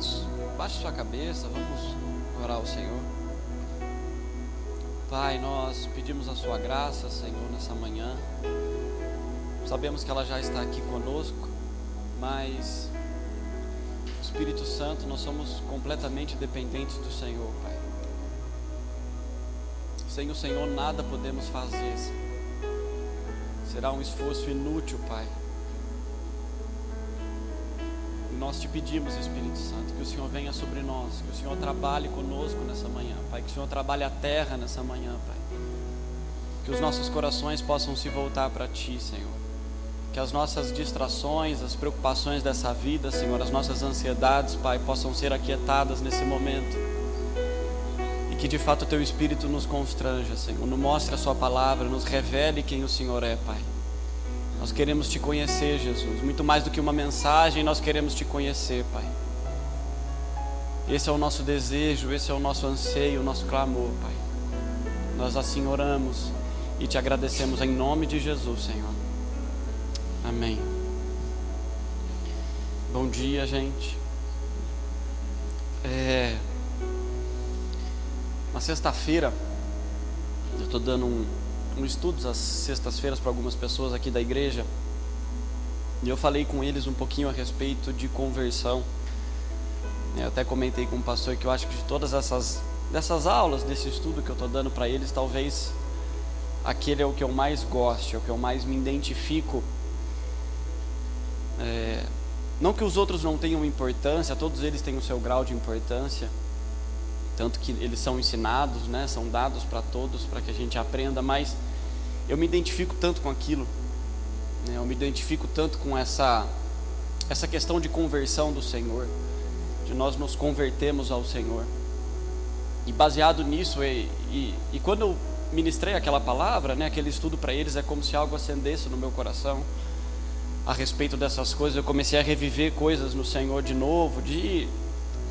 sentados, baixe sua cabeça, vamos orar ao Senhor. Pai, nós pedimos a sua graça, Senhor, nessa manhã. Sabemos que ela já está aqui conosco, mas o Espírito Santo, nós somos completamente dependentes do Senhor, Pai. Sem o Senhor nada podemos fazer. Será um esforço inútil, Pai. E nós te pedimos, Espírito Santo, que o Senhor venha sobre nós, que o Senhor trabalhe conosco nessa manhã, Pai, que o Senhor trabalhe a terra nessa manhã, Pai. Que os nossos corações possam se voltar para Ti, Senhor. Que as nossas distrações, as preocupações dessa vida, Senhor, as nossas ansiedades, Pai, possam ser aquietadas nesse momento. E que de fato o Teu Espírito nos constranja, Senhor, nos mostre a Sua palavra, nos revele quem o Senhor é, Pai. Nós queremos Te conhecer, Jesus, muito mais do que uma mensagem, nós queremos Te conhecer, Pai. Esse é o nosso desejo, esse é o nosso anseio, o nosso clamor, Pai. Nós assim oramos e Te agradecemos em nome de Jesus, Senhor. Amém. Bom dia, gente. Na sexta-feira, eu estou dando um estudo às sextas-feiras para algumas pessoas aqui da igreja. E eu falei com eles um pouquinho a respeito de conversão. Eu até comentei com o pastor que eu acho que de todas dessas aulas, desse estudo que eu estou dando para eles, talvez aquele é o que eu mais gosto, é o que eu mais me identifico. Não que os outros não tenham importância, todos eles têm o seu grau de importância, tanto que eles são ensinados, né, são dados para todos, para que a gente aprenda, mas eu me identifico tanto com aquilo, né, eu me identifico tanto com essa questão de conversão do Senhor, de nós nos convertermos ao Senhor, e baseado nisso, e quando eu ministrei aquela palavra, né, aquele estudo para eles, é como se algo acendesse no meu coração, a respeito dessas coisas. Eu comecei a reviver coisas no Senhor de novo, de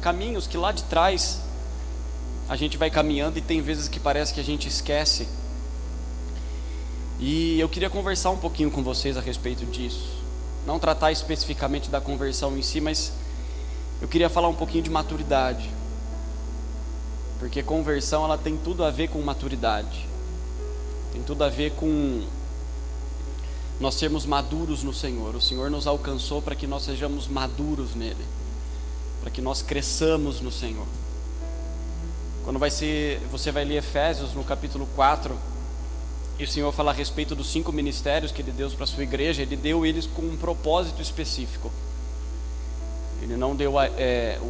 caminhos que lá de trás a gente vai caminhando e tem vezes que parece que a gente esquece. E eu queria conversar um pouquinho com vocês a respeito disso, não tratar especificamente da conversão em si, mas eu queria falar um pouquinho de maturidade, porque conversão, ela tem tudo a ver com maturidade, tem tudo a ver com nós sermos maduros no Senhor. O Senhor nos alcançou para que nós sejamos maduros nele, para que nós cresçamos no Senhor. Quando você vai ler Efésios no capítulo 4, e o Senhor fala a respeito dos 5 ministérios que Ele deu para a sua igreja, Ele deu eles com um propósito específico. Ele não deu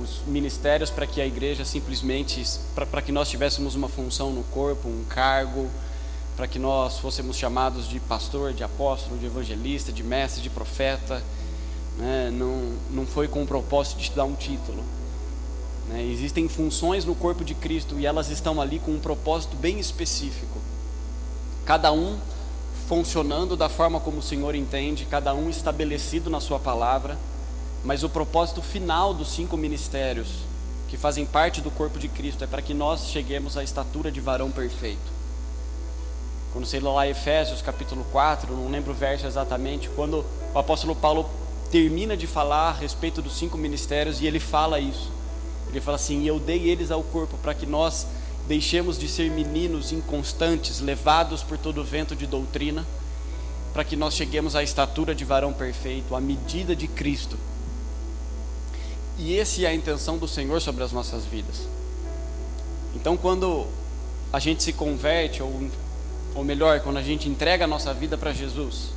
os ministérios para que a igreja simplesmente, para que nós tivéssemos uma função no corpo, um cargo, para que nós fôssemos chamados de pastor, de apóstolo, de evangelista, de mestre, de profeta, né? Não foi com o propósito de te dar um título, né? Existem funções no corpo de Cristo e elas estão ali com um propósito bem específico, cada um funcionando da forma como o Senhor entende, cada um estabelecido na sua palavra, mas o propósito final dos 5 ministérios que fazem parte do corpo de Cristo é para que nós cheguemos à estatura de varão perfeito. Quando você lê lá Efésios capítulo 4, não lembro o verso exatamente, quando o apóstolo Paulo termina de falar a respeito dos 5 ministérios, e ele fala isso, ele fala assim: eu dei eles ao corpo para que nós deixemos de ser meninos inconstantes, levados por todo o vento de doutrina, para que nós cheguemos à estatura de varão perfeito, à medida de Cristo. E essa é a intenção do Senhor sobre as nossas vidas. Então, quando a gente se converte, ou melhor, quando a gente entrega a nossa vida para Jesus,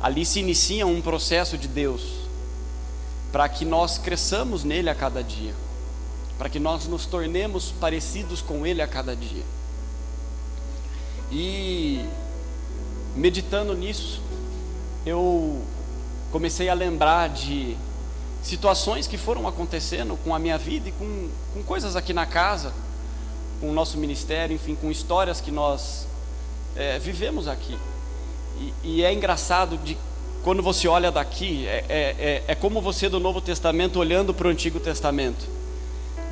ali se inicia um processo de Deus, para que nós cresçamos nele a cada dia, para que nós nos tornemos parecidos com ele a cada dia. E meditando nisso, eu comecei a lembrar de situações que foram acontecendo com a minha vida e com coisas aqui na casa, com o nosso ministério, enfim, com histórias que nós vivemos aqui. E é engraçado de quando você olha daqui, é como você do Novo Testamento olhando para o Antigo Testamento.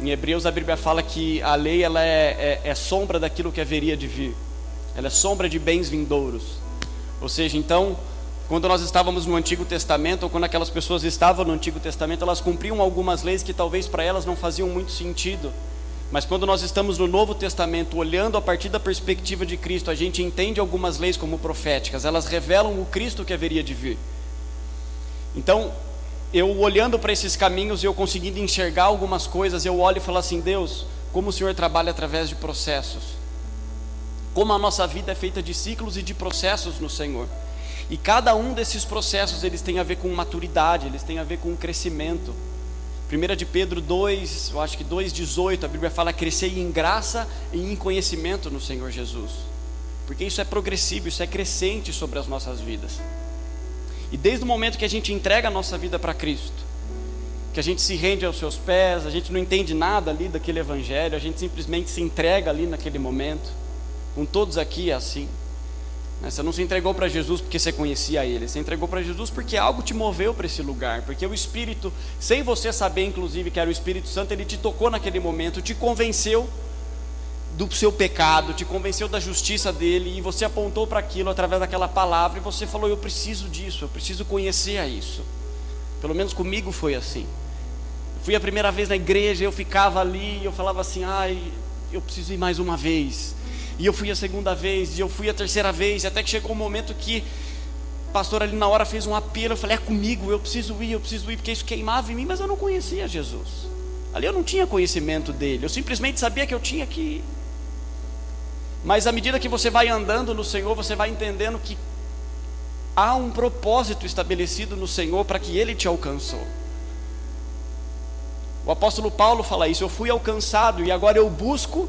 Em Hebreus a Bíblia fala que a lei ela é sombra daquilo que haveria de vir, ela é sombra de bens vindouros. Ou seja, então Quando nós estávamos no Antigo Testamento, ou quando aquelas pessoas estavam no Antigo Testamento, elas cumpriam algumas leis que talvez para elas não faziam muito sentido. Mas quando nós estamos no Novo Testamento, olhando a partir da perspectiva de Cristo, a gente entende algumas leis como proféticas, elas revelam o Cristo que haveria de vir. Então, eu olhando para esses caminhos, eu conseguindo enxergar algumas coisas, eu olho e falo assim: Deus, como o Senhor trabalha através de processos, como a nossa vida é feita de ciclos e de processos no Senhor. E cada um desses processos, eles têm a ver com maturidade, eles têm a ver com crescimento. 1 de Pedro 2, eu acho que 2,18, a Bíblia fala: crescei em graça e em conhecimento no Senhor Jesus. Porque isso é progressivo, isso é crescente sobre as nossas vidas. E desde o momento que a gente entrega a nossa vida para Cristo, que a gente se rende aos seus pés, a gente não entende nada ali daquele evangelho, a gente simplesmente se entrega ali naquele momento. Com todos aqui é assim. Você não se entregou para Jesus porque você conhecia Ele, você entregou para Jesus porque algo te moveu para esse lugar, porque o Espírito, sem você saber inclusive que era o Espírito Santo, Ele te tocou naquele momento, te convenceu do seu pecado, te convenceu da justiça dele, e você apontou para aquilo através daquela palavra, e você falou: eu preciso disso, eu preciso conhecer a isso. Pelo menos comigo foi assim. Eu fui a primeira vez na igreja, eu ficava ali, eu falava assim: ai, eu preciso ir mais uma vez. E eu fui a segunda vez, e eu fui a terceira vez, até que chegou um momento que o pastor ali na hora fez um apelo. Eu falei: é comigo, eu preciso ir, porque isso queimava em mim, mas eu não conhecia Jesus. Ali eu não tinha conhecimento dele, eu simplesmente sabia que eu tinha que ir. Mas à medida que você vai andando no Senhor, você vai entendendo que há um propósito estabelecido no Senhor para que Ele te alcançou. O apóstolo Paulo fala isso: eu fui alcançado e agora eu busco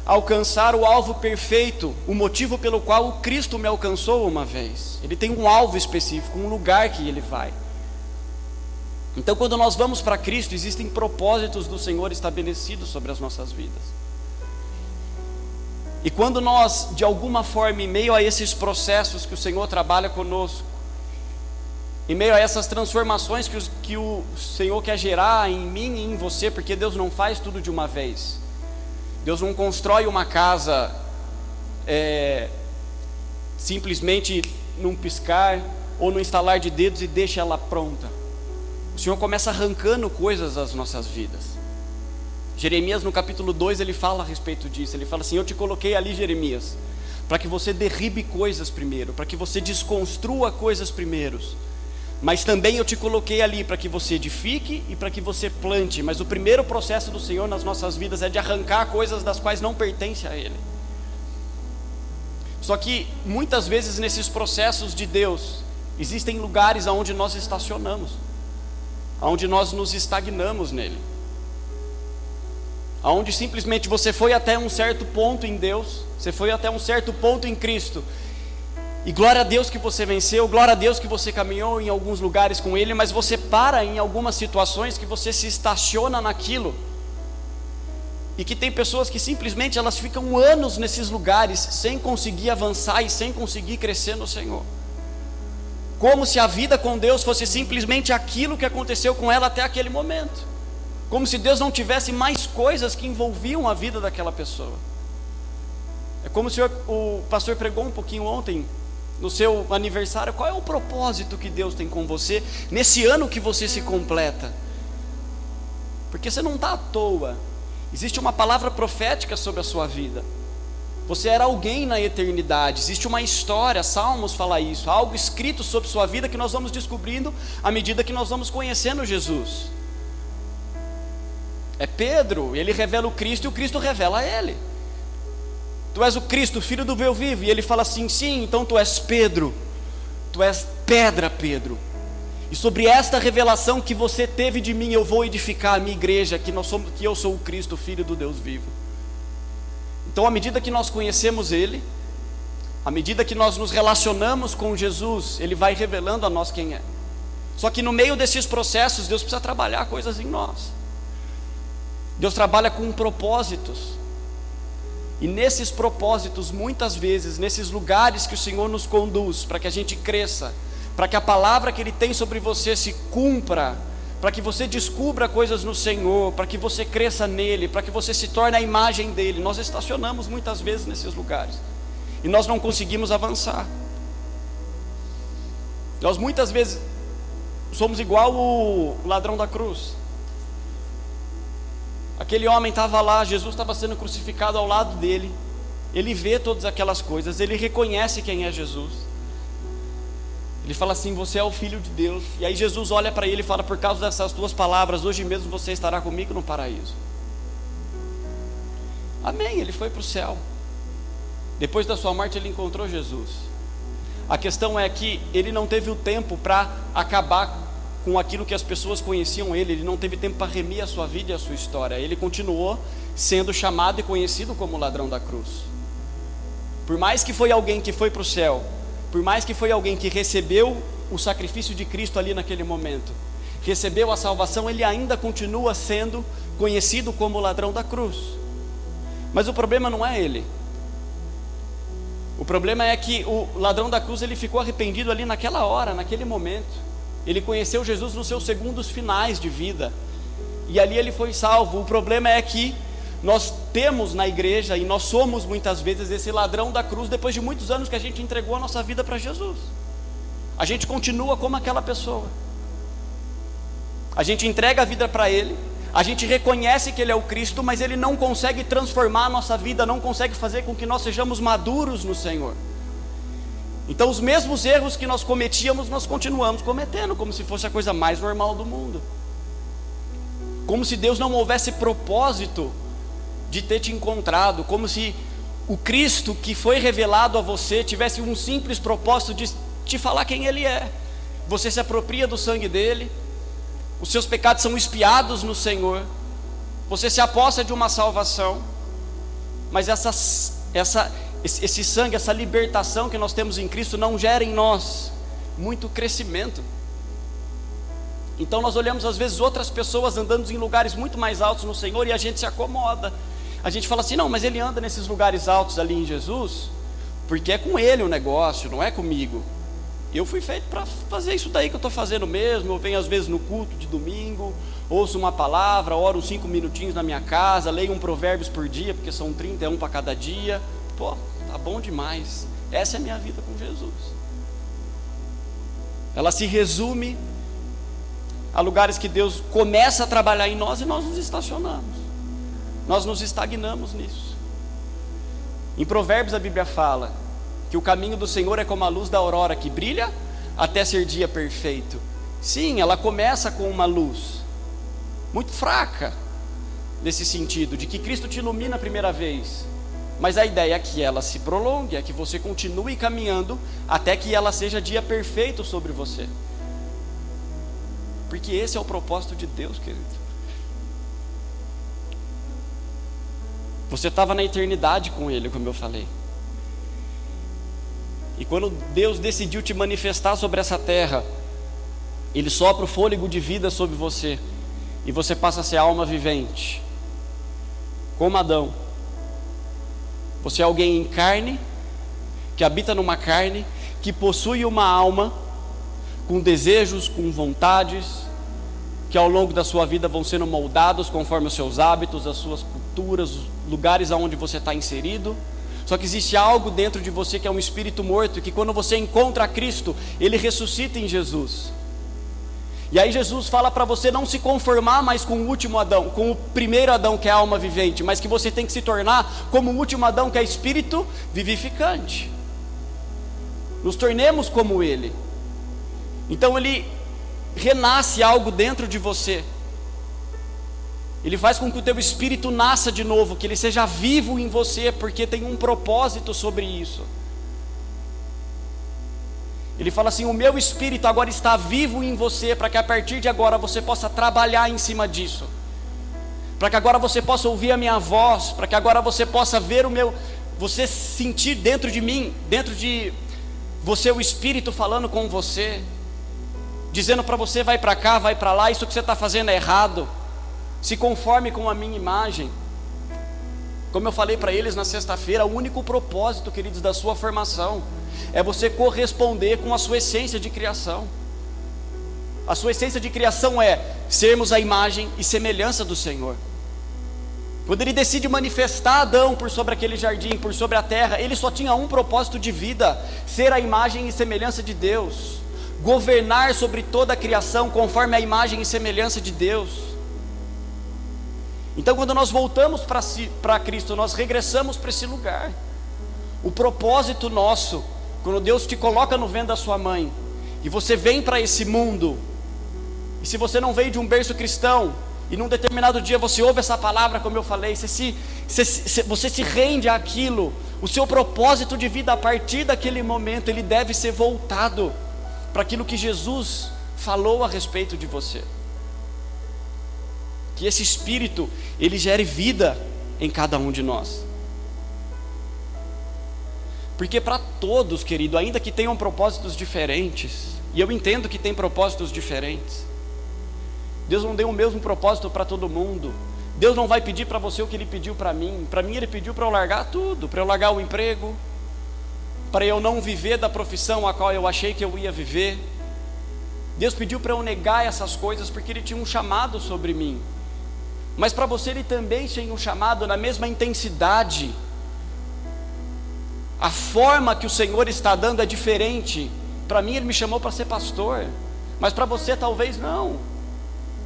alcançar o alvo perfeito, o motivo pelo qual o Cristo me alcançou uma vez. Ele tem um alvo específico, um lugar que Ele vai. Então, quando nós vamos para Cristo, existem propósitos do Senhor estabelecidos sobre as nossas vidas. E quando nós, de alguma forma, em meio a esses processos que o Senhor trabalha conosco, em meio a essas transformações que o Senhor quer gerar em mim e em você, porque Deus não faz tudo de uma vez. Deus não constrói uma casa simplesmente num piscar ou no instalar de dedos e deixa ela pronta. O Senhor começa arrancando coisas das nossas vidas. Jeremias no capítulo 2 ele fala a respeito disso. Ele fala assim: eu te coloquei ali, Jeremias, para que você derribe coisas primeiro, para que você desconstrua coisas primeiros. Mas também eu te coloquei ali para que você edifique e para que você plante. Mas o primeiro processo do Senhor nas nossas vidas é de arrancar coisas das quais não pertencem a Ele. Só que muitas vezes nesses processos de Deus existem lugares onde nós estacionamos, onde nós nos estagnamos nele, onde simplesmente você foi até um certo ponto em Deus, você foi até um certo ponto em Cristo, e glória a Deus que você venceu, glória a Deus que você caminhou em alguns lugares com Ele, mas você para em algumas situações que você se estaciona naquilo, e que tem pessoas que simplesmente elas ficam anos nesses lugares, sem conseguir avançar e sem conseguir crescer no Senhor, como se a vida com Deus fosse simplesmente aquilo que aconteceu com ela até aquele momento, como se Deus não tivesse mais coisas que envolviam a vida daquela pessoa. É como se o pastor pregou um pouquinho ontem, no seu aniversário: qual é o propósito que Deus tem com você, nesse ano que você se completa? Porque você não está à toa, existe uma palavra profética sobre a sua vida, você era alguém na eternidade, existe uma história, Salmos fala isso, algo escrito sobre sua vida que nós vamos descobrindo à medida que nós vamos conhecendo Jesus. É Pedro, ele revela o Cristo e o Cristo revela ele. Tu és o Cristo, filho do Deus vivo. E ele fala assim: sim, então tu és Pedro, tu és pedra, Pedro. E sobre esta revelação que você teve de mim, eu vou edificar a minha igreja, que eu sou o Cristo, filho do Deus vivo. Então, à medida que nós conhecemos Ele, à medida que nós nos relacionamos com Jesus, Ele vai revelando a nós quem é. Só que no meio desses processos, Deus precisa trabalhar coisas em nós. Deus trabalha com propósitos, e nesses propósitos, muitas vezes, nesses lugares que o Senhor nos conduz, para que a gente cresça, para que a palavra que Ele tem sobre você se cumpra, para que você descubra coisas no Senhor, para que você cresça nele, para que você se torne a imagem dele, nós estacionamos muitas vezes nesses lugares, e nós não conseguimos avançar. Nós muitas vezes somos igual o ladrão da cruz. Aquele homem estava lá, Jesus estava sendo crucificado ao lado dele. Ele vê todas aquelas coisas, ele reconhece quem é Jesus. Ele fala assim: você é o Filho de Deus. E aí Jesus olha para ele e fala: por causa dessas tuas palavras, hoje mesmo você estará comigo no paraíso. Amém, ele foi para o céu. Depois da sua morte ele encontrou Jesus. A questão é que ele não teve o tempo para acabar com aquilo que as pessoas conheciam ele. Ele não teve tempo para remir a sua vida e a sua história. Ele continuou sendo chamado e conhecido como ladrão da cruz. Por mais que foi alguém que foi para o céu, por mais que foi alguém que recebeu o sacrifício de Cristo ali naquele momento, recebeu a salvação, ele ainda continua sendo conhecido como ladrão da cruz. Mas o problema não é ele. O problema é que o ladrão da cruz, ele ficou arrependido ali naquela hora, naquele momento. Ele conheceu Jesus nos seus segundos finais de vida, e ali ele foi salvo. O problema é que nós temos na igreja, e nós somos muitas vezes esse ladrão da cruz, depois de muitos anos que a gente entregou a nossa vida para Jesus. A gente continua como aquela pessoa. A gente entrega a vida para Ele, a gente reconhece que Ele é o Cristo, mas Ele não consegue transformar a nossa vida, não consegue fazer com que nós sejamos maduros no Senhor. Então os mesmos erros que nós cometíamos, nós continuamos cometendo, como se fosse a coisa mais normal do mundo. Como se Deus não houvesse propósito de ter te encontrado, como se o Cristo que foi revelado a você tivesse um simples propósito de te falar quem Ele é. Você se apropria do sangue dEle, os seus pecados são expiados no Senhor, você se apossa de uma salvação, mas esse sangue, essa libertação que nós temos em Cristo não gera em nós muito crescimento. Então nós olhamos às vezes outras pessoas andando em lugares muito mais altos no Senhor e a gente se acomoda. A gente fala assim: não, mas ele anda nesses lugares altos ali em Jesus porque é com ele o negócio, não é comigo. Eu fui feito para fazer isso daí que eu estou fazendo mesmo. Eu venho às vezes no culto de domingo, ouço uma palavra, oro 5 minutinhos na minha casa, leio um provérbios por dia, porque são 31 para cada dia. Pô, tá bom demais. Essa é a minha vida com Jesus. Ela se resume a lugares que Deus começa a trabalhar em nós e nós nos estacionamos. Nós nos estagnamos nisso. Em Provérbios a Bíblia fala que o caminho do Senhor é como a luz da aurora que brilha até ser dia perfeito. Sim, ela começa com uma luz muito fraca, nesse sentido, de que Cristo te ilumina a primeira vez, mas a ideia é que ela se prolongue, é que você continue caminhando até que ela seja dia perfeito sobre você, porque esse é o propósito de Deus, querido. Você estava na eternidade com Ele, como eu falei. E quando Deus decidiu te manifestar sobre essa terra, Ele sopra o fôlego de vida sobre você, e você passa a ser alma vivente. Como Adão, você é alguém em carne, que habita numa carne, que possui uma alma, com desejos, com vontades, que ao longo da sua vida vão sendo moldados conforme os seus hábitos, as suas culturas, os lugares aonde você está inserido. Só que existe algo dentro de você que é um espírito morto, que quando você encontra Cristo, Ele ressuscita em Jesus. E aí Jesus fala para você não se conformar mais com o último Adão, com o primeiro Adão, que é a alma vivente, mas que você tem que se tornar como o último Adão, que é espírito vivificante. Nos tornemos como Ele. Então Ele renasce algo dentro de você. Ele faz com que o teu espírito nasça de novo, que ele seja vivo em você, porque tem um propósito sobre isso. Ele fala assim: o meu espírito agora está vivo em você, para que a partir de agora você possa trabalhar em cima disso, para que agora você possa ouvir a minha voz, para que agora você possa ver você sentir dentro de mim, dentro de você, o Espírito falando com você, dizendo para você: vai para cá, vai para lá, isso que você está fazendo é errado, se conforme com a minha imagem. Como eu falei para eles na sexta-feira, o único propósito, queridos, da sua formação é você corresponder com a sua essência de criação. A sua essência de criação é sermos a imagem e semelhança do Senhor. Quando Ele decide manifestar Adão por sobre aquele jardim, por sobre a terra, Ele só tinha um propósito de vida: ser a imagem e semelhança de Deus. governar sobre toda a criação conforme a imagem e semelhança de Deus. Então, quando nós voltamos para Cristo, nós regressamos para esse lugar. O propósito nosso, quando Deus te coloca no ventre da sua mãe, e você vem para esse mundo, e se você não veio de um berço cristão, e num determinado dia você ouve essa palavra, como eu falei, você se rende àquilo, o seu propósito de vida a partir daquele momento, ele deve ser voltado para aquilo que Jesus falou a respeito de você. Que esse Espírito, ele gere vida em cada um de nós. Porque para todos, querido, ainda que tenham propósitos diferentes, e eu entendo que tem propósitos diferentes, Deus não deu o mesmo propósito para todo mundo. Deus não vai pedir para você o que Ele pediu para mim. Para mim Ele pediu para eu largar tudo, para eu largar o emprego, para eu não viver da profissão a qual eu achei que eu ia viver. Deus pediu para eu negar essas coisas porque Ele tinha um chamado sobre mim. Mas para você Ele também tinha um chamado na mesma intensidade. A forma que o Senhor está dando é diferente. Para mim Ele me chamou para ser pastor, mas para você talvez não.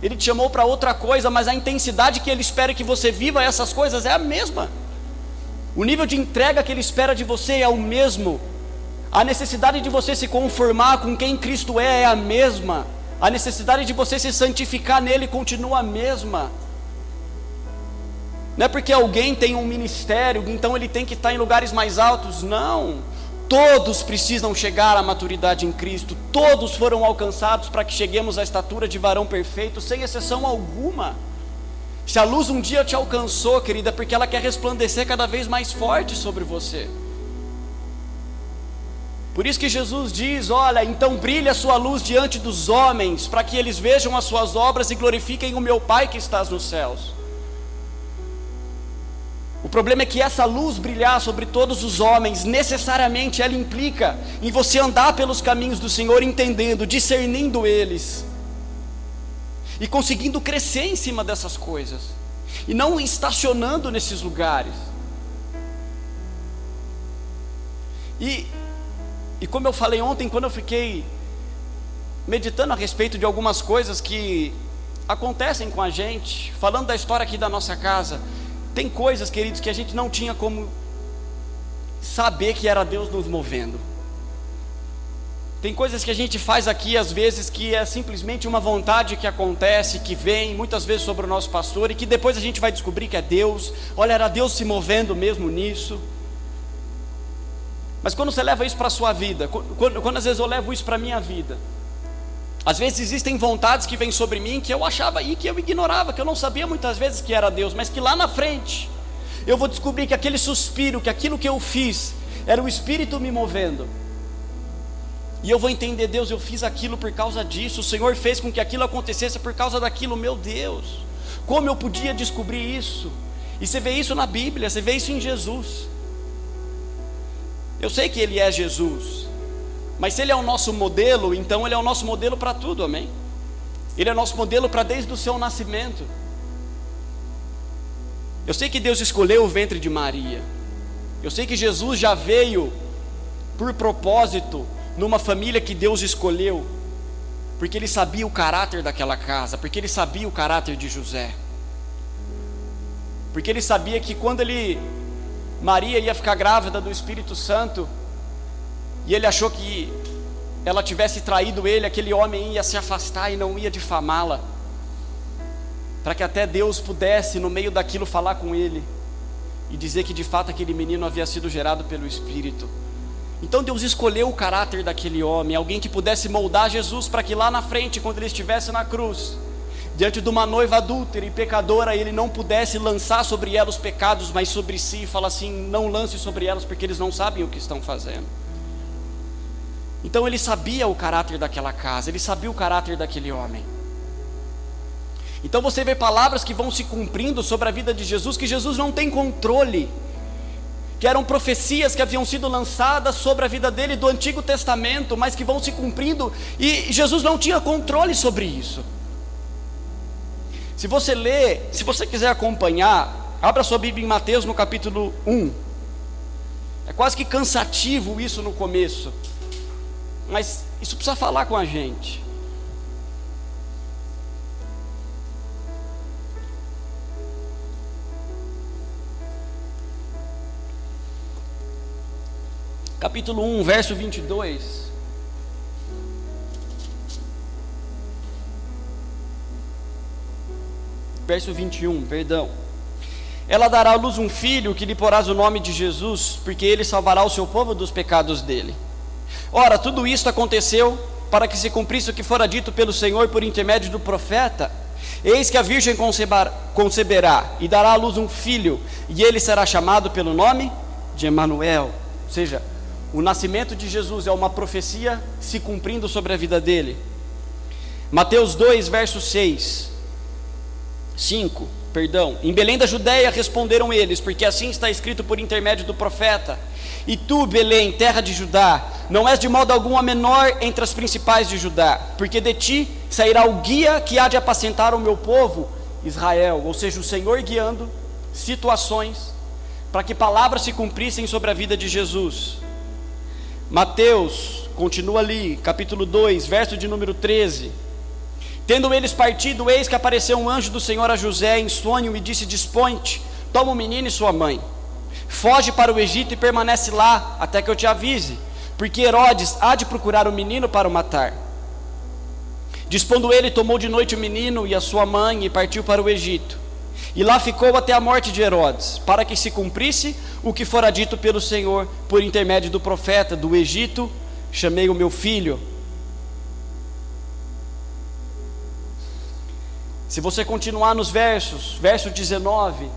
Ele te chamou para outra coisa, mas a intensidade que Ele espera que você viva essas coisas é a mesma. O nível de entrega que Ele espera de você é o mesmo. A necessidade de você se conformar com quem Cristo é a mesma. A necessidade de você se santificar nele continua a mesma. Não é porque alguém tem um ministério, então ele tem que estar em lugares mais altos. Não. Todos precisam chegar à maturidade em Cristo. Todos foram alcançados para que cheguemos à estatura de varão perfeito, sem exceção alguma. Se a luz um dia te alcançou, querida, é porque ela quer resplandecer cada vez mais forte sobre você. Por isso que Jesus diz: olha, então brilhe a sua luz diante dos homens, para que eles vejam as suas obras e glorifiquem o meu Pai que estás nos céus. O problema é que essa luz brilhar sobre todos os homens, necessariamente ela implica em você andar pelos caminhos do Senhor, entendendo, discernindo eles, e conseguindo crescer em cima dessas coisas, e não estacionando nesses lugares. E como eu falei ontem, quando eu fiquei meditando a respeito de algumas coisas que acontecem com a gente, falando da história aqui da nossa casa, tem coisas, queridos, que a gente não tinha como saber que era Deus nos movendo. Tem coisas que a gente faz aqui às vezes que é simplesmente uma vontade que acontece, que vem muitas vezes sobre o nosso pastor, e que depois a gente vai descobrir que é Deus. Olha, era Deus se movendo mesmo nisso. Mas quando você leva isso para a sua vida, quando às vezes eu levo isso para a minha vida, às vezes existem vontades que vêm sobre mim que eu achava e que eu ignorava, que eu não sabia muitas vezes que era Deus, mas que lá na frente eu vou descobrir que aquele suspiro, que aquilo que eu fiz era o Espírito me movendo. E eu vou entender: Deus, eu fiz aquilo por causa disso, o Senhor fez com que aquilo acontecesse por causa daquilo. Meu Deus, como eu podia descobrir isso? E você vê isso na Bíblia, você vê isso em Jesus. Eu sei que Ele é Jesus, mas se Ele é o nosso modelo, então Ele é o nosso modelo para tudo, amém? Ele é o nosso modelo para desde o seu nascimento. Eu sei que Deus escolheu o ventre de Maria. Eu sei que Jesus já veio por propósito numa família que Deus escolheu, porque Ele sabia o caráter daquela casa, porque Ele sabia o caráter de José, porque Ele sabia que quando Maria ia ficar grávida do Espírito Santo, e Ele achou que ela tivesse traído ele, aquele homem ia se afastar e não ia difamá-la, para que até Deus pudesse no meio daquilo falar com ele e dizer que de fato aquele menino havia sido gerado pelo Espírito. Então Deus escolheu o caráter daquele homem, alguém que pudesse moldar Jesus, para que lá na frente, quando ele estivesse na cruz, diante de uma noiva adúltera e pecadora, ele não pudesse lançar sobre ela os pecados, mas sobre si, e fala assim: não lance sobre elas, porque eles não sabem o que estão fazendo. Então Ele sabia o caráter daquela casa, Ele sabia o caráter daquele homem. Então você vê palavras que vão se cumprindo sobre a vida de Jesus, que Jesus não tem controle, que eram profecias que haviam sido lançadas sobre a vida dele do Antigo Testamento, mas que vão se cumprindo, e Jesus não tinha controle sobre isso. Se você ler, se você quiser acompanhar, abra sua Bíblia em Mateus no capítulo 1. É quase que cansativo isso no começo, mas isso precisa falar com a gente. Capítulo 1, verso 22. Verso 21, perdão. Ela dará à luz um filho, que lhe porás o nome de Jesus, porque ele salvará o seu povo dos pecados dele. Ora, tudo isto aconteceu para que se cumprisse o que fora dito pelo Senhor por intermédio do profeta. Eis que a virgem conceberá e dará à luz um filho, e ele será chamado pelo nome de Emanuel. Ou seja, o nascimento de Jesus é uma profecia se cumprindo sobre a vida dele. Mateus 2, verso 5. Em Belém da Judéia responderam eles, porque assim está escrito por intermédio do profeta: e tu, Belém, terra de Judá, não és de modo algum a menor entre as principais de Judá, porque de ti sairá o guia que há de apacentar o meu povo Israel. Ou seja, o Senhor guiando situações para que palavras se cumprissem sobre a vida de Jesus. Mateus, continua ali, capítulo 2, verso de número 13. Tendo eles partido, eis que apareceu um anjo do Senhor a José em sonho e disse: dispõe-te, toma o menino e sua mãe, foge para o Egito e permanece lá, até que eu te avise, porque Herodes há de procurar o menino para o matar. Dispondo ele, tomou de noite o menino e a sua mãe e partiu para o Egito. E lá ficou até a morte de Herodes, para que se cumprisse o que fora dito pelo Senhor por intermédio do profeta: do Egito chamei o meu filho. Se você continuar nos verso 19,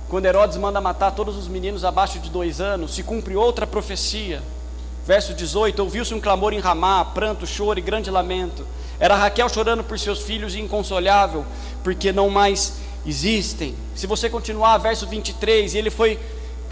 quando Herodes manda matar todos os meninos abaixo de 2 anos, se cumpre outra profecia. Verso 18, ouviu-se um clamor em Ramá, pranto, choro e grande lamento. Era Raquel chorando por seus filhos e inconsolável, porque não mais existem. Se você continuar, verso 23,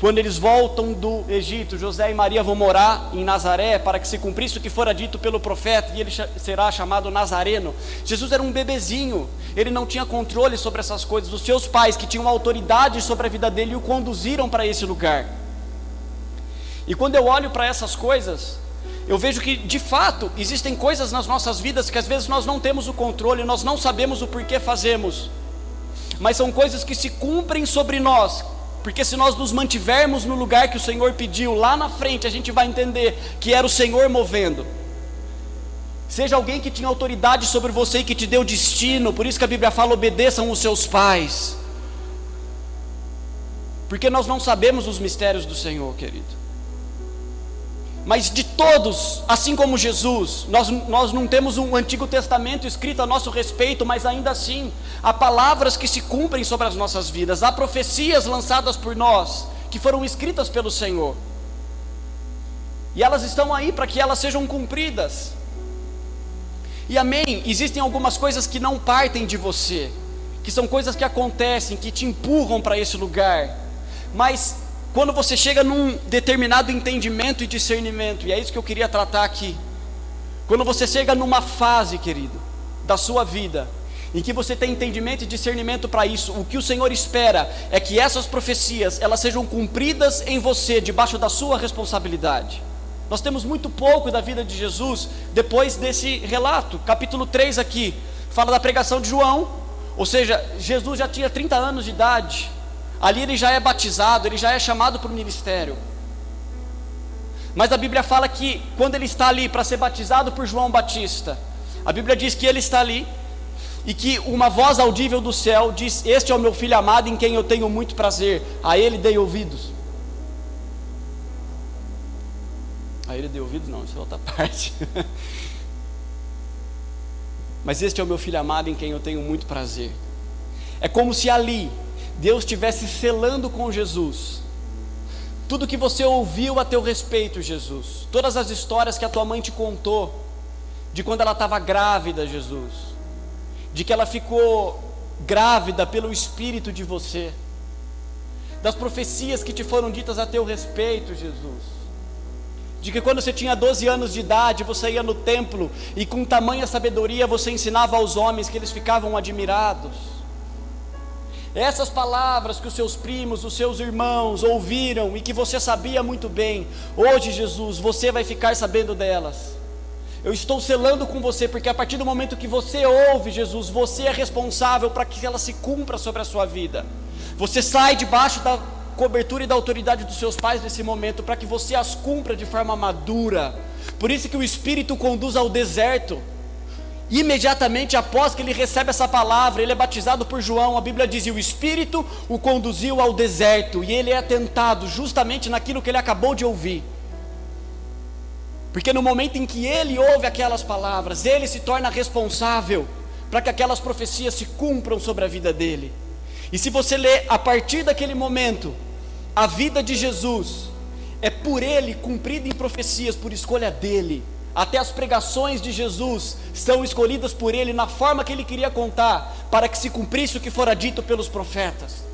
quando eles voltam do Egito, José e Maria vão morar em Nazaré, para que se cumprisse o que fora dito pelo profeta, e ele será chamado Nazareno. Jesus era um bebezinho, ele não tinha controle sobre essas coisas. Os seus pais, que tinham autoridade sobre a vida dele, o conduziram para esse lugar. E quando eu olho para essas coisas, eu vejo que de fato existem coisas nas nossas vidas que às vezes nós não temos o controle, nós não sabemos o porquê fazemos, mas são coisas que se cumprem sobre nós, porque se nós nos mantivermos no lugar que o Senhor pediu, lá na frente a gente vai entender que era o Senhor movendo. Seja alguém que tinha autoridade sobre você e que te deu destino, por isso que a Bíblia fala: obedeçam os seus pais, porque nós não sabemos os mistérios do Senhor, querido. Mas de todos, assim como Jesus, nós não temos um Antigo Testamento escrito a nosso respeito, mas ainda assim, há palavras que se cumprem sobre as nossas vidas, há profecias lançadas por nós, que foram escritas pelo Senhor, e elas estão aí para que elas sejam cumpridas. E amém, existem algumas coisas que não partem de você, que são coisas que acontecem, que te empurram para esse lugar, mas quando você chega num determinado entendimento e discernimento, e é isso que eu queria tratar aqui, quando você chega numa fase, querido, da sua vida, em que você tem entendimento e discernimento para isso, o que o Senhor espera é que essas profecias, elas sejam cumpridas em você, debaixo da sua responsabilidade. Nós temos muito pouco da vida de Jesus depois desse relato. Capítulo 3 aqui, fala da pregação de João, ou seja, Jesus já tinha 30 anos de idade, ali ele já é batizado, ele já é chamado para o ministério. Mas a Bíblia fala que quando ele está ali para ser batizado por João Batista, a Bíblia diz que ele está ali, e que uma voz audível do céu diz: este é o meu filho amado, em quem eu tenho muito prazer, a ele dei ouvidos. A ele dei ouvidos não, isso é outra parte. Mas este é o meu filho amado, em quem eu tenho muito prazer. É como se ali Deus estivesse selando com Jesus tudo que você ouviu a teu respeito, Jesus, todas as histórias que a tua mãe te contou, de quando ela estava grávida, Jesus, de que ela ficou grávida pelo Espírito de você, das profecias que te foram ditas a teu respeito, Jesus, de que quando você tinha 12 anos de idade, você ia no templo, e com tamanha sabedoria você ensinava aos homens, que eles ficavam admirados. Essas palavras que os seus primos, os seus irmãos ouviram, e que você sabia muito bem, hoje, Jesus, você vai ficar sabendo delas, Eu estou selando com você, porque a partir do momento que você ouve Jesus, você é responsável para que ela se cumpra sobre a sua vida. Você sai debaixo da cobertura e da autoridade dos seus pais nesse momento, para que você as cumpra de forma madura. Por isso que o Espírito conduz ao deserto. Imediatamente após que ele recebe essa palavra, ele é batizado por João. A Bíblia diz: e o Espírito o conduziu ao deserto, e ele é tentado justamente naquilo que ele acabou de ouvir. Porque no momento em que ele ouve aquelas palavras, ele se torna responsável para que aquelas profecias se cumpram sobre a vida dele. E se você ler a partir daquele momento, a vida de Jesus é por ele cumprida em profecias, por escolha dele. Até as pregações de Jesus são escolhidas por ele na forma que ele queria contar, para que se cumprisse o que fora dito pelos profetas.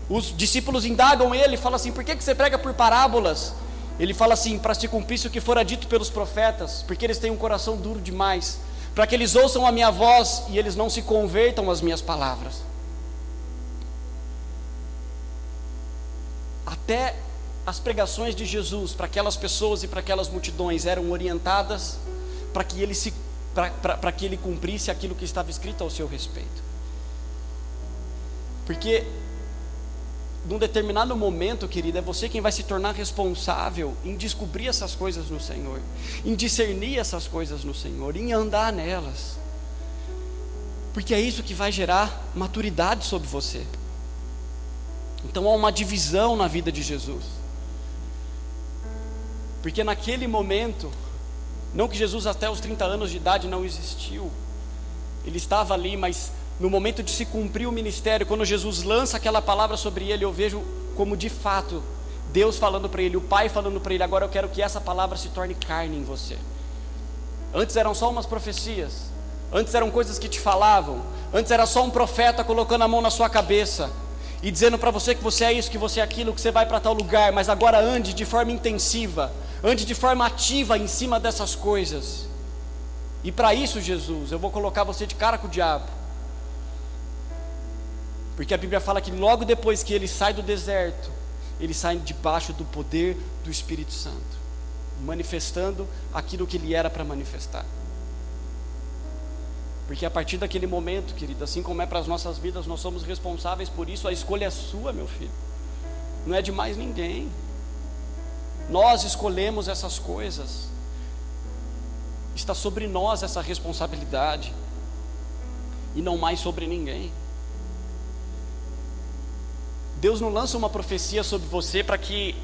Os discípulos indagam ele e falam assim: por que você prega por parábolas? Ele fala assim: para se cumprisse o que fora dito pelos profetas, porque eles têm um coração duro demais, para que eles ouçam a minha voz e eles não se convertam às minhas palavras. Até as pregações de Jesus para aquelas pessoas e para aquelas multidões eram orientadas para que ele cumprisse aquilo que estava escrito ao seu respeito. Porque num determinado momento, querido, é você quem vai se tornar responsável em descobrir essas coisas no Senhor, em discernir essas coisas no Senhor, em andar nelas, porque é isso que vai gerar maturidade sobre você. Então há uma divisão na vida de Jesus, porque naquele momento, não que Jesus até os 30 anos de idade não existiu, ele estava ali, mas no momento de se cumprir o ministério, quando Jesus lança aquela palavra sobre ele, eu vejo como de fato Deus falando para ele, o Pai falando para ele: agora eu quero que essa palavra se torne carne em você. Antes eram só umas profecias, antes eram coisas que te falavam, antes era só um profeta colocando a mão na sua cabeça e dizendo para você que você é isso, que você é aquilo, que você vai para tal lugar. Mas agora ande de forma intensiva, ande de forma ativa em cima dessas coisas. E para isso, Jesus, eu vou colocar você de cara com o diabo. Porque a Bíblia fala que logo depois que ele sai do deserto, ele sai debaixo do poder do Espírito Santo, manifestando aquilo que ele era para manifestar. Porque a partir daquele momento, querido, assim como é para as nossas vidas, nós somos responsáveis por isso. A escolha é sua, meu filho, não é de mais ninguém. Nós escolhemos essas coisas, está sobre nós essa responsabilidade, e não mais sobre ninguém. Deus não lança uma profecia sobre você para que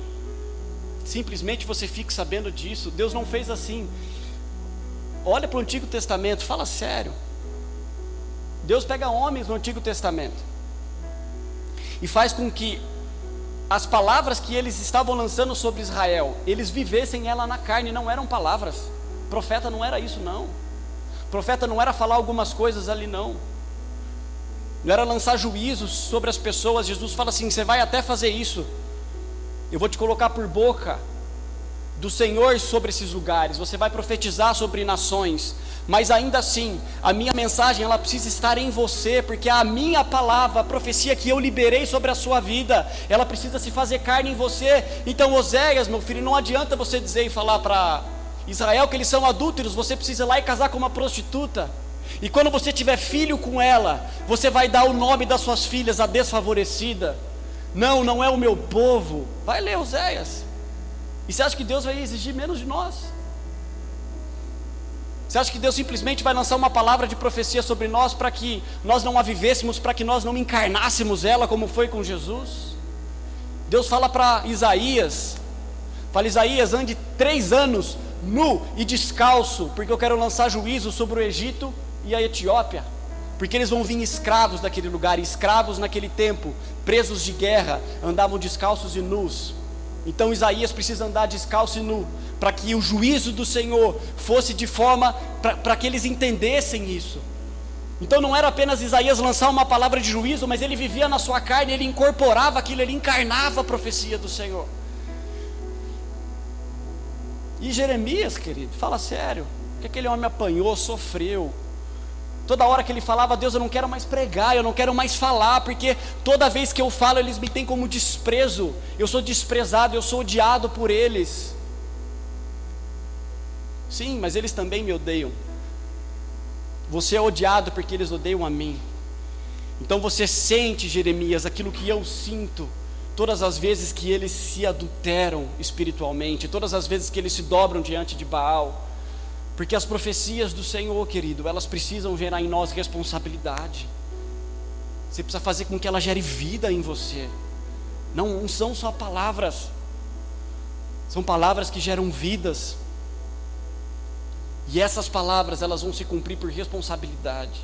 simplesmente você fique sabendo disso. Deus não fez assim. Olha para o Antigo Testamento, fala sério. Deus pega homens no Antigo Testamento e faz com que as palavras que eles estavam lançando sobre Israel, eles vivessem ela na carne, não eram palavras. Profeta não era isso, não. Profeta não era falar algumas coisas ali, não. Não era lançar juízos sobre as pessoas. Jesus fala assim: você vai até fazer isso, eu vou te colocar por boca do Senhor sobre esses lugares, você vai profetizar sobre nações, mas ainda assim, a minha mensagem ela precisa estar em você, porque a minha palavra, a profecia que eu liberei sobre a sua vida, ela precisa se fazer carne em você. Então, Oséias, meu filho, não adianta você dizer e falar para Israel que eles são adúlteros, você precisa ir lá e casar com uma prostituta. E quando você tiver filho com ela, você vai dar o nome das suas filhas, a desfavorecida. Não, não é o meu povo. Vai ler Oséias. E você acha que Deus vai exigir menos de nós? Você acha que Deus simplesmente vai lançar uma palavra de profecia sobre nós para que nós não a vivêssemos, para que nós não encarnássemos ela como foi com Jesus? Deus fala para Isaías, fala: Isaías, ande 3 anos nu e descalço, porque eu quero lançar juízo sobre o Egito e a Etiópia, porque eles vão vir escravos daquele lugar. Escravos naquele tempo, presos de guerra, andavam descalços e nus. Então Isaías precisa andar descalço e nu, para que o juízo do Senhor fosse de forma, para que eles entendessem isso. Então não era apenas Isaías lançar uma palavra de juízo, mas ele vivia na sua carne, ele incorporava aquilo, ele encarnava a profecia do Senhor. E Jeremias, querido, fala sério, que aquele homem apanhou, sofreu. Toda hora que ele falava: Deus, eu não quero mais pregar, eu não quero mais falar, porque toda vez que eu falo eles me têm como desprezo, eu sou desprezado, eu sou odiado por eles. Sim, mas eles também me odeiam. Você é odiado porque eles odeiam a mim. Então você sente, Jeremias, aquilo que eu sinto todas as vezes que eles se adulteram espiritualmente, todas as vezes que eles se dobram diante de Baal, porque as profecias do Senhor, querido, elas precisam gerar em nós responsabilidade. Você precisa fazer com que ela gere vida em você. Não são só palavras, são palavras que geram vidas, e essas palavras elas vão se cumprir por responsabilidade.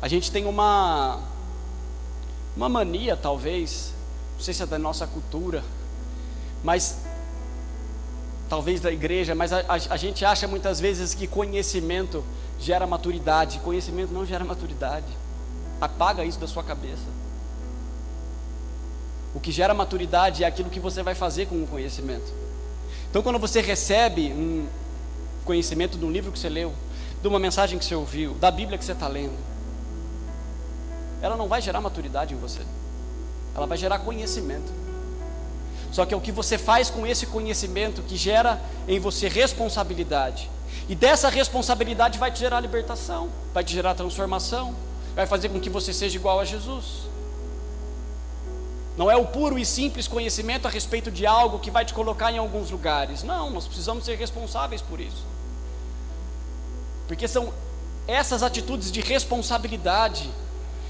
A gente tem uma mania, talvez, não sei se é da nossa cultura, mas talvez da igreja, mas a gente acha muitas vezes que conhecimento gera maturidade. Conhecimento não gera maturidade. Apaga isso da sua cabeça. O que gera maturidade é aquilo que você vai fazer com o conhecimento. Então, quando você recebe um conhecimento de um livro que você leu, de uma mensagem que você ouviu, da Bíblia que você está lendo, ela não vai gerar maturidade em você, ela vai gerar conhecimento. Só que é o que você faz com esse conhecimento que gera em você responsabilidade, e dessa responsabilidade vai te gerar libertação, vai te gerar transformação, vai fazer com que você seja igual a Jesus. Não é o puro e simples conhecimento a respeito de algo que vai te colocar em alguns lugares. Não, nós precisamos ser responsáveis por isso, porque são essas atitudes de responsabilidade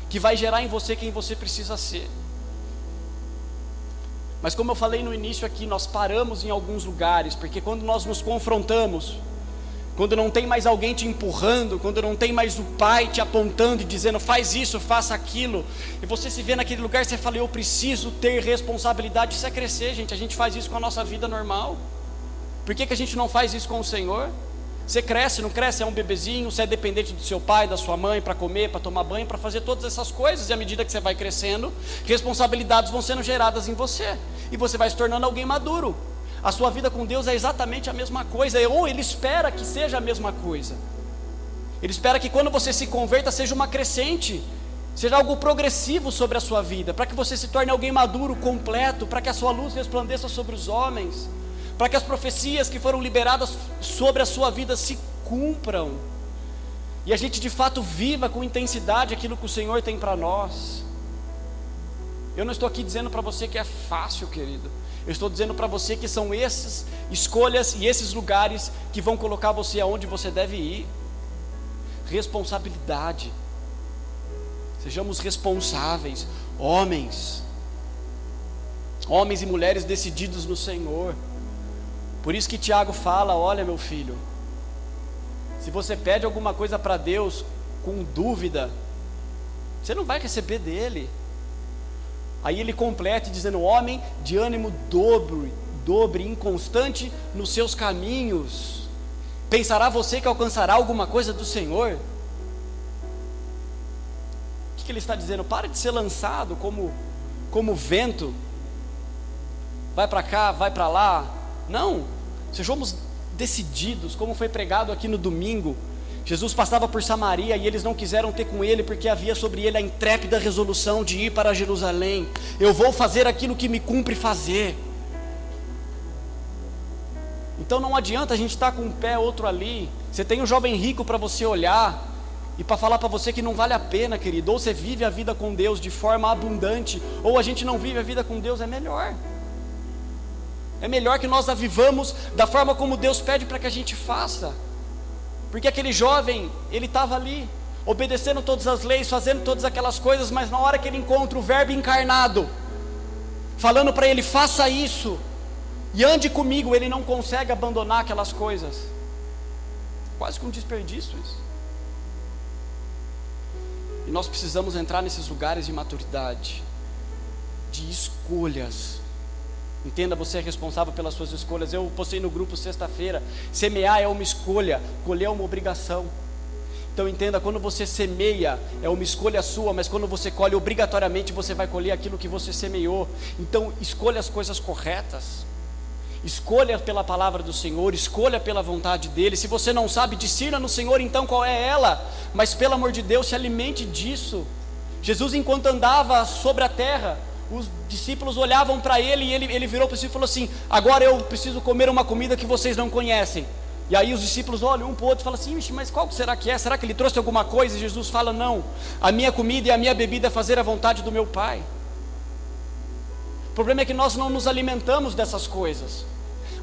que vai gerar em você quem você precisa ser. Mas como eu falei no início aqui, nós paramos em alguns lugares, porque quando nós nos confrontamos, quando não tem mais alguém te empurrando, quando não tem mais o pai te apontando e dizendo faz isso, faça aquilo, e você se vê naquele lugar, você fala eu preciso ter responsabilidade. Isso é crescer, gente. A gente faz isso com a nossa vida normal. Por que a gente não faz isso com o Senhor? Você cresce, não cresce, é um bebezinho, você é dependente do seu pai, da sua mãe, para comer, para tomar banho, para fazer todas essas coisas, e à medida que você vai crescendo, responsabilidades vão sendo geradas em você, e você vai se tornando alguém maduro. A sua vida com Deus é exatamente a mesma coisa, ou Ele espera que seja a mesma coisa. Ele espera que quando você se converta seja uma crescente, seja algo progressivo sobre a sua vida, para que você se torne alguém maduro, completo, para que a sua luz resplandeça sobre os homens, para que as profecias que foram liberadas sobre a sua vida se cumpram, e a gente de fato viva com intensidade aquilo que o Senhor tem para nós. Eu não estou aqui dizendo para você que é fácil, querido. Eu estou dizendo para você que são essas escolhas e esses lugares que vão colocar você aonde você deve ir. Responsabilidade. Sejamos responsáveis, homens e mulheres decididos no Senhor. Por isso que Tiago fala, olha meu filho, se você pede alguma coisa para Deus com dúvida, você não vai receber dele. Aí ele completa dizendo, homem de ânimo dobre, inconstante nos seus caminhos, pensará você que alcançará alguma coisa do Senhor? O que ele está dizendo? Para de ser lançado como vento, vai para cá, vai para lá. Não, sejamos decididos, como foi pregado aqui no domingo. Jesus passava por Samaria e eles não quiseram ter com ele, porque havia sobre ele a intrépida resolução de ir para Jerusalém. Eu vou fazer aquilo que me cumpre fazer. Então não adianta a gente estar com um pé, outro ali. Você tem um jovem rico para você olhar e para falar para você que não vale a pena, querido. Ou você vive a vida com Deus de forma abundante, ou a gente não vive a vida com Deus. É melhor que nós a vivamos da forma como Deus pede para que a gente faça. Porque aquele jovem, ele estava ali, obedecendo todas as leis, fazendo todas aquelas coisas, mas na hora que ele encontra o verbo encarnado, falando para ele, faça isso, e ande comigo, ele não consegue abandonar aquelas coisas. Quase que um desperdício isso. E nós precisamos entrar nesses lugares de maturidade, de escolhas. Entenda, você é responsável pelas suas escolhas. Eu postei no grupo sexta-feira, semear é uma escolha, colher é uma obrigação. Então entenda, quando você semeia, é uma escolha sua, mas quando você colhe, obrigatoriamente você vai colher aquilo que você semeou. Então escolha as coisas corretas, escolha pela palavra do Senhor, escolha pela vontade dEle. Se você não sabe, discirna no Senhor então qual é ela, mas pelo amor de Deus, se alimente disso. Jesus, enquanto andava sobre a terra, os discípulos olhavam para ele e ele virou para os discípulos e falou assim, agora eu preciso comer uma comida que vocês não conhecem. E aí os discípulos olham um para o outro e falam assim: mas qual será que é? Será que ele trouxe alguma coisa? E Jesus fala: não, a minha comida e a minha bebida é fazer a vontade do meu Pai. O problema é que nós não nos alimentamos dessas coisas.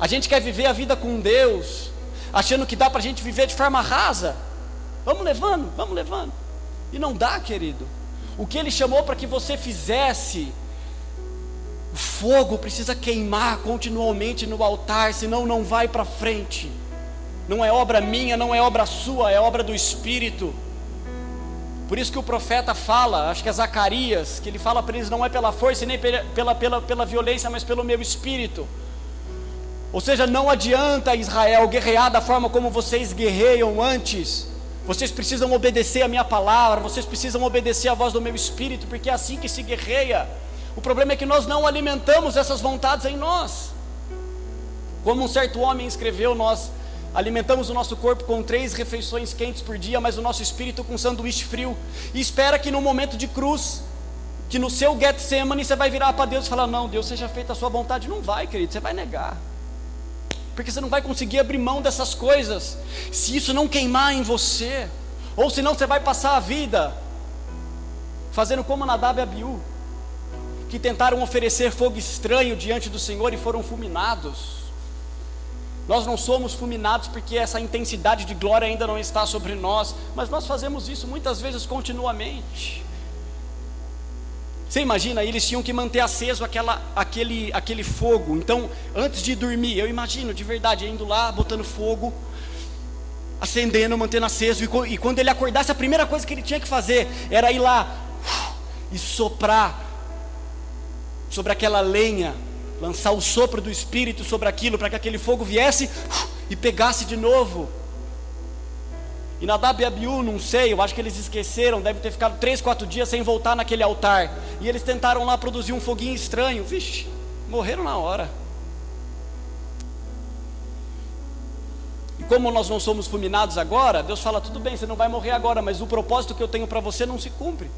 A gente quer viver a vida com Deus, achando que dá para a gente viver de forma rasa. Vamos levando. E não dá, querido. O que Ele chamou para que você fizesse, o fogo precisa queimar continuamente no altar, senão não vai para frente. Não é obra minha, não é obra sua, é obra do Espírito. Por isso que o profeta fala, acho que é Zacarias, que ele fala para eles: não é pela força e nem pela violência, mas pelo meu Espírito. Ou seja, não adianta, Israel, guerrear da forma como vocês guerreiam antes. Vocês precisam obedecer a minha palavra, vocês precisam obedecer a voz do meu Espírito, porque é assim que se guerreia. O problema é que nós não alimentamos essas vontades em nós. Como um certo homem escreveu, nós alimentamos o nosso corpo com 3 refeições quentes por dia, mas o nosso espírito com sanduíche frio, e espera que no momento de cruz, que no seu Getsemane você vai virar para Deus e falar: não, Deus, seja feita a sua vontade. Não vai, querido, você vai negar, porque você não vai conseguir abrir mão dessas coisas, se isso não queimar em você, ou senão você vai passar a vida fazendo como Nadab e Abiú, que tentaram oferecer fogo estranho diante do Senhor e foram fulminados. Nós não somos fulminados porque essa intensidade de glória ainda não está sobre nós, mas nós fazemos isso muitas vezes continuamente. Você imagina, eles tinham que manter aceso aquele fogo. Então, antes de dormir, eu imagino de verdade, indo lá, botando fogo, acendendo, mantendo aceso, e quando ele acordasse, a primeira coisa que ele tinha que fazer era ir lá e soprar sobre aquela lenha, lançar o sopro do Espírito sobre aquilo, para que aquele fogo viesse e pegasse de novo. E Nadab e Abiú, não sei, eu acho que eles esqueceram, devem ter ficado 3, 4 dias sem voltar naquele altar, e eles tentaram lá produzir um foguinho estranho, vixe, morreram na hora. E como nós não somos fulminados agora, Deus fala: tudo bem, você não vai morrer agora, mas o propósito que eu tenho para você não se cumpre.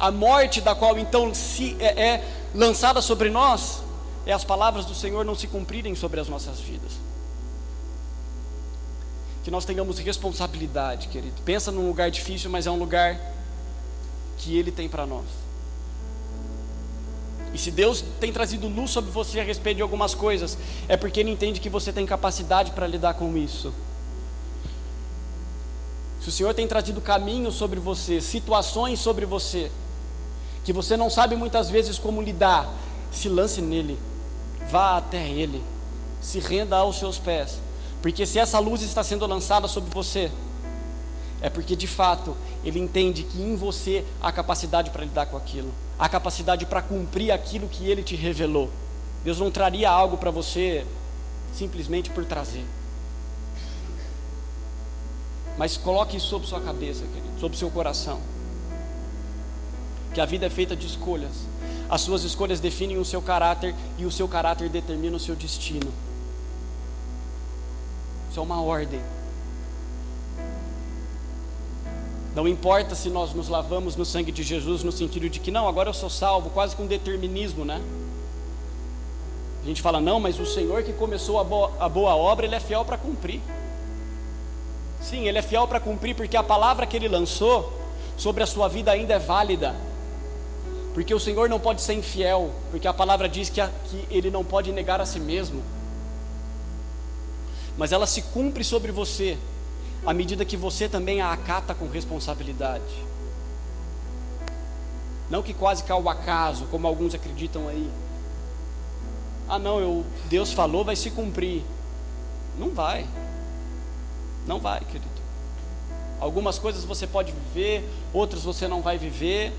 A morte da qual então é lançada sobre nós, é as palavras do Senhor não se cumprirem sobre as nossas vidas. Que nós tenhamos responsabilidade, querido. Pensa num lugar difícil, mas é um lugar que Ele tem para nós. E se Deus tem trazido luz sobre você a respeito de algumas coisas, é porque Ele entende que você tem capacidade para lidar com isso. Se o Senhor tem trazido caminhos sobre você, situações sobre você, que você não sabe muitas vezes como lidar, se lance nele, vá até Ele, se renda aos seus pés, porque se essa luz está sendo lançada sobre você, é porque de fato Ele entende que em você há capacidade para lidar com aquilo, há capacidade para cumprir aquilo que Ele te revelou. Deus não traria algo para você simplesmente por trazer. Mas coloque isso sobre sua cabeça, querido, sobre seu coração, que a vida é feita de escolhas. As suas escolhas definem o seu caráter, e o seu caráter determina o seu destino. Isso é uma ordem. Não importa se nós nos lavamos no sangue de Jesus, no sentido de que não, agora eu sou salvo, quase com determinismo, né? A gente fala: não, mas o Senhor que começou a boa obra, Ele é fiel para cumprir. Sim, Ele é fiel para cumprir, porque a palavra que Ele lançou sobre a sua vida ainda é válida. Porque o Senhor não pode ser infiel, porque a palavra diz que Ele não pode negar a si mesmo. Mas ela se cumpre sobre você, à medida que você também a acata com responsabilidade. Não que quase que ao acaso, como alguns acreditam aí. Ah não, Deus falou, vai se cumprir. Não vai. Não vai, querido. Algumas coisas você pode viver, outras você não vai viver.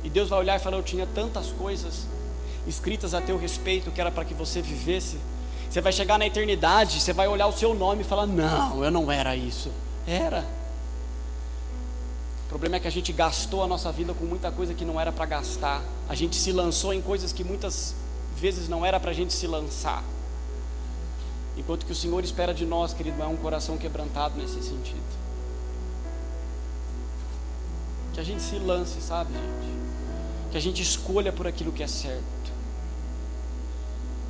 E Deus vai olhar e falar: eu tinha tantas coisas escritas a teu respeito, que era para que você vivesse. Você vai chegar na eternidade, você vai olhar o seu nome e falar: não, eu não era isso. Era. O problema é que a gente gastou a nossa vida com muita coisa que não era para gastar. A gente se lançou em coisas que muitas vezes não era para a gente se lançar. Enquanto que o Senhor espera de nós, querido, é um coração quebrantado nesse sentido. Que a gente se lance, sabe, gente? Que a gente escolha por aquilo que é certo.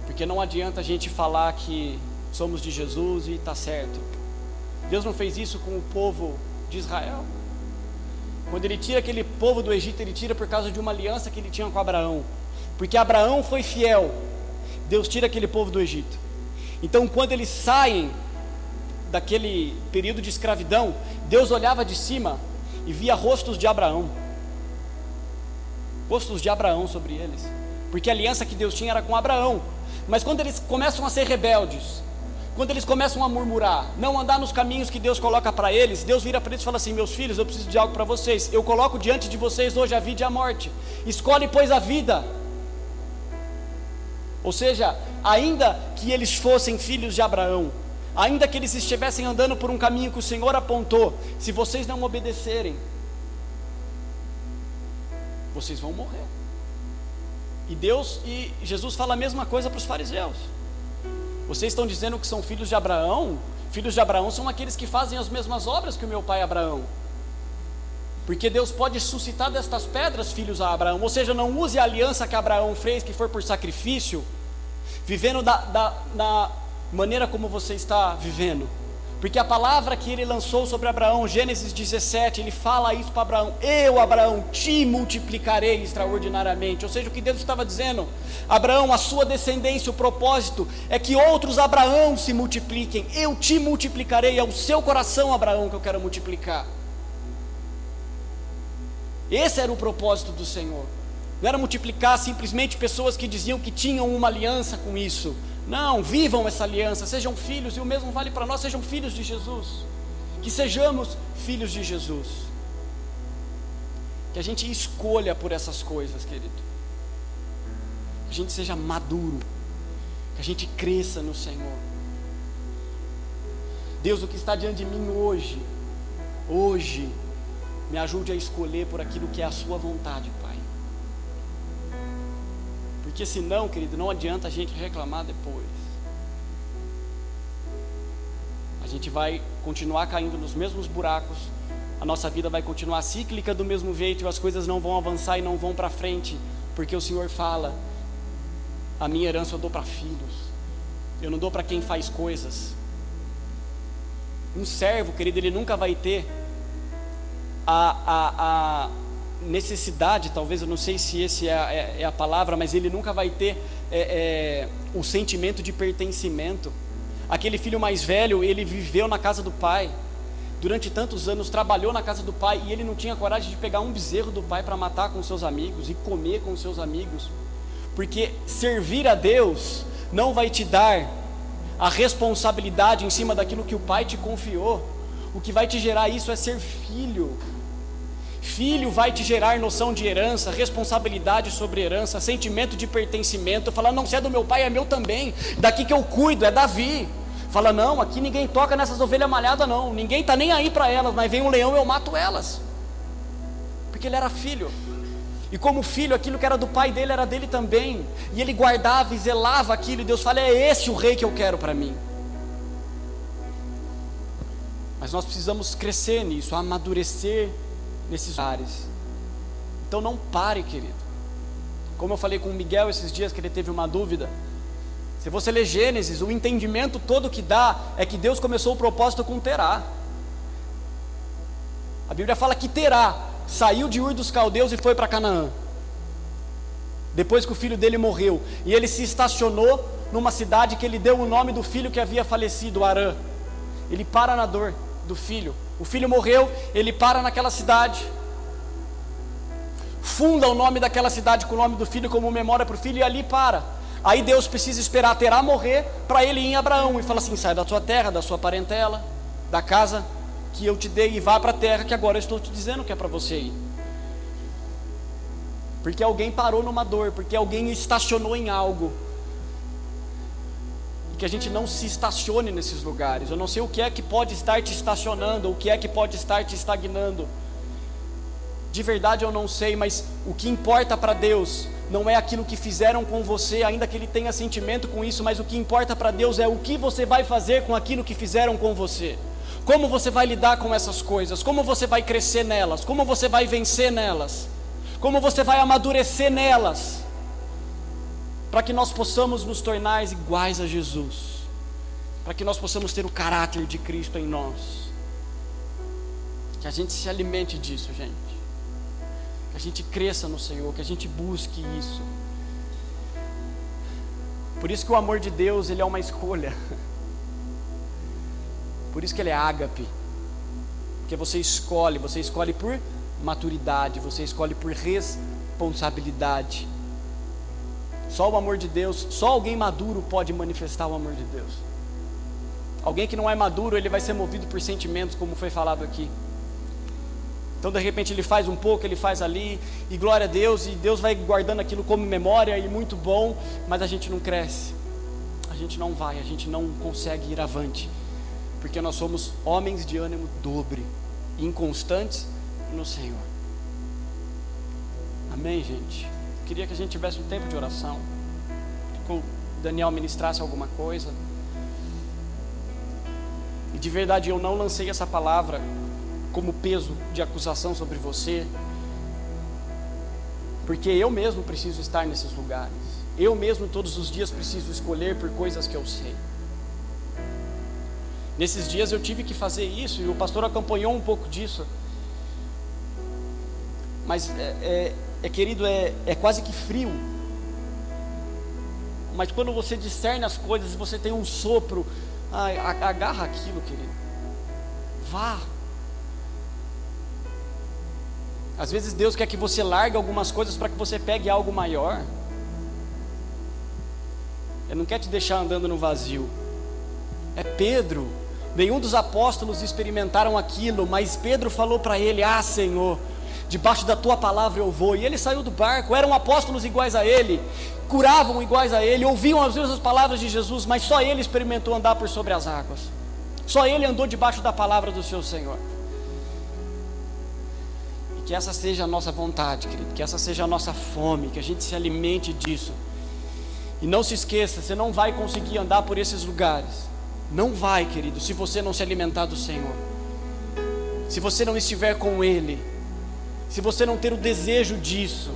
Porque não adianta a gente falar que somos de Jesus e está certo. Deus não fez isso com o povo de Israel. Quando ele tira aquele povo do Egito, ele tira por causa de uma aliança que ele tinha com Abraão, porque Abraão foi fiel. Deus tira aquele povo do Egito. Então quando eles saem daquele período de escravidão, Deus olhava de cima e via rostos de Abraão sobre eles, porque a aliança que Deus tinha era com Abraão. Mas quando eles começam a ser rebeldes, quando eles começam a murmurar, não andar nos caminhos que Deus coloca para eles, Deus vira para eles e fala assim: meus filhos, eu preciso de algo para vocês, eu coloco diante de vocês hoje a vida e a morte, escolhe pois a vida. Ou seja, ainda que eles fossem filhos de Abraão, ainda que eles estivessem andando por um caminho que o Senhor apontou, se vocês não obedecerem, vocês vão morrer. E Jesus fala a mesma coisa para os fariseus. Vocês estão dizendo que são filhos de Abraão? Filhos de Abraão são aqueles que fazem as mesmas obras que o meu pai Abraão, porque Deus pode suscitar destas pedras filhos a Abraão. Ou seja, não use a aliança que Abraão fez, que foi por sacrifício, vivendo da maneira como você está vivendo, porque a palavra que ele lançou sobre Abraão, Gênesis 17, ele fala isso para Abraão: eu, Abraão, te multiplicarei extraordinariamente. Ou seja, o que Deus estava dizendo: Abraão, a sua descendência, o propósito é que outros Abraão se multipliquem, eu te multiplicarei, é o seu coração, Abraão, que eu quero multiplicar. Esse era o propósito do Senhor, não era multiplicar simplesmente pessoas que diziam que tinham uma aliança com isso. Não, vivam essa aliança, sejam filhos, e o mesmo vale para nós, sejam filhos de Jesus, que sejamos filhos de Jesus, que a gente escolha por essas coisas, querido, que a gente seja maduro, que a gente cresça no Senhor. Deus, o que está diante de mim hoje, me ajude a escolher por aquilo que é a sua vontade, Pai. Porque senão, querido, não adianta a gente reclamar depois. A gente vai continuar caindo nos mesmos buracos, a nossa vida vai continuar cíclica do mesmo jeito, e as coisas não vão avançar e não vão para frente, porque o Senhor fala: a minha herança eu dou para filhos, eu não dou para quem faz coisas. Um servo, querido, ele nunca vai ter a necessidade, talvez, eu não sei se esse é a palavra, mas ele nunca vai ter o sentimento de pertencimento. Aquele filho mais velho, ele viveu na casa do pai durante tantos anos, trabalhou na casa do pai, e ele não tinha coragem de pegar um bezerro do pai para matar com seus amigos e comer com seus amigos, porque servir a Deus não vai te dar a responsabilidade em cima daquilo que o pai te confiou. O que vai te gerar isso é ser filho. Filho vai te gerar noção de herança, responsabilidade sobre herança, sentimento de pertencimento. Falar: não, se é do meu pai, é meu também, daqui que eu cuido, é Davi. Fala: não, aqui ninguém toca nessas ovelhas malhadas não, ninguém está nem aí para elas, mas vem um leão, eu mato elas. Porque ele era filho, e como filho, aquilo que era do pai dele era dele também, e ele guardava e zelava aquilo, e Deus fala: é esse o rei que eu quero para mim. Mas nós precisamos crescer nisso, amadurecer nesses áreas. Então não pare, querido. Como eu falei com o Miguel esses dias, que ele teve uma dúvida, se você ler Gênesis, o entendimento todo que dá é que Deus começou o propósito com Terá. A Bíblia fala que Terá saiu de Ur dos Caldeus e foi para Canaã, depois que o filho dele morreu, e ele se estacionou numa cidade que ele deu o nome do filho que havia falecido, Harã. Ele para na dor do filho. O filho morreu, ele para naquela cidade, funda o nome daquela cidade com o nome do filho como memória para o filho, e ali para. Aí Deus precisa esperar Terá morrer para ele ir em Abraão e fala assim: sai da sua terra, da sua parentela, da casa que eu te dei, e vá para a terra que agora eu estou te dizendo que é para você ir. Porque alguém parou numa dor, porque alguém estacionou em algo. Que a gente não se estacione nesses lugares. Eu não sei o que é que pode estar te estacionando, ou o que é que pode estar te estagnando. De verdade eu não sei, mas o que importa para Deus não é aquilo que fizeram com você, ainda que Ele tenha sentimento com isso, mas o que importa para Deus é o que você vai fazer com aquilo que fizeram com você. Como você vai lidar com essas coisas, como você vai crescer nelas, como você vai vencer nelas, como você vai amadurecer nelas, para que nós possamos nos tornar iguais a Jesus. para que nós possamos ter o caráter de Cristo em nós. Que a gente se alimente disso, gente. Que a gente cresça no Senhor, que a gente busque isso. Por isso que o amor de Deus, ele é uma escolha. Por isso que ele é ágape. Porque você escolhe por maturidade, você escolhe por responsabilidade. Só o amor de Deus, só alguém maduro pode manifestar o amor de Deus. Alguém que não é maduro, ele vai ser movido por sentimentos, como foi falado aqui. Então de repente ele faz um pouco, ele faz ali, e glória a Deus, e Deus vai guardando aquilo como memória, e muito bom, mas a gente não cresce, a gente não vai, a gente não consegue ir avante, porque nós somos homens de ânimo dobre, inconstantes no Senhor. Amém, gente? Queria que a gente tivesse um tempo de oração, que o Daniel ministrasse alguma coisa. E de verdade eu não lancei essa palavra como peso de acusação sobre você, porque eu mesmo preciso estar nesses lugares. Eu mesmo todos os dias preciso escolher por coisas que eu sei. Nesses dias eu tive que fazer isso, e o pastor acompanhou um pouco disso. Mas querido, é quase que frio. Mas quando você discerne as coisas, você tem um sopro, agarra aquilo, querido. Vá. Às vezes Deus quer que você largue algumas coisas para que você pegue algo maior. Ele não quer te deixar andando no vazio. É Pedro. Nenhum dos apóstolos experimentaram aquilo, mas Pedro falou para ele: Senhor, debaixo da tua palavra eu vou. E ele saiu do barco. Eram apóstolos iguais a ele, curavam iguais a ele, ouviam as mesmas palavras de Jesus, mas só ele experimentou andar por sobre as águas. Só ele andou debaixo da palavra do seu Senhor. E que essa seja a nossa vontade, querido, que essa seja a nossa fome, que a gente se alimente disso. E não se esqueça, você não vai conseguir andar por esses lugares. Não vai, querido, se você não se alimentar do Senhor, se você não estiver com Ele, se você não ter o desejo disso,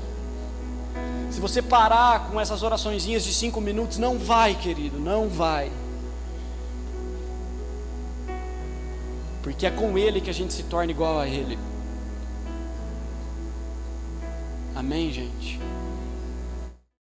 se você parar com essas oraçõezinhas de 5 minutos, não vai, querido, não vai. Porque é com Ele que a gente se torna igual a Ele. Amém, gente?